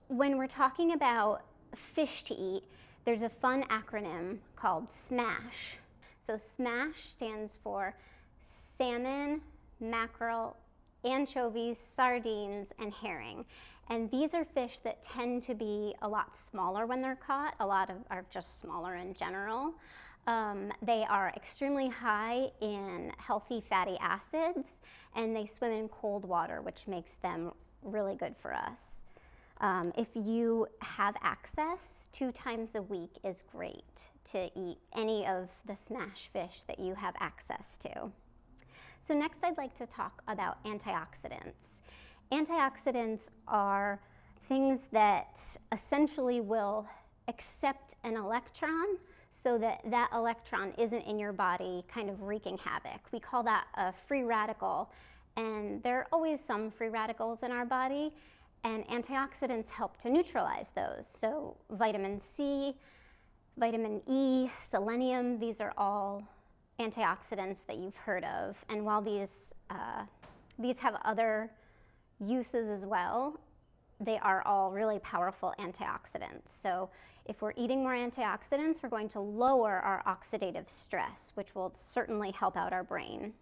when we're talking about fish to eat, there's a fun acronym called SMASH. So SMASH stands for salmon, mackerel, anchovies, sardines, and herring. And these are fish that tend to be a lot smaller when they're caught. A lot of are just smaller in general. They are extremely high in healthy fatty acids, and they swim in cold water, which makes them really good for us. If you have access, 2 times a week is great to eat any of the SMASH fish that you have access to. So next I'd like to talk about antioxidants. Antioxidants are things that essentially will accept an electron so that that electron isn't in your body kind of wreaking havoc. We call that a free radical, and there are always some free radicals in our body, and antioxidants help to neutralize those. So vitamin C, vitamin E, selenium, these are all antioxidants that you've heard of. And while these have other uses as well, they are all really powerful antioxidants. So if we're eating more antioxidants, we're going to lower our oxidative stress, which will certainly help out our brain.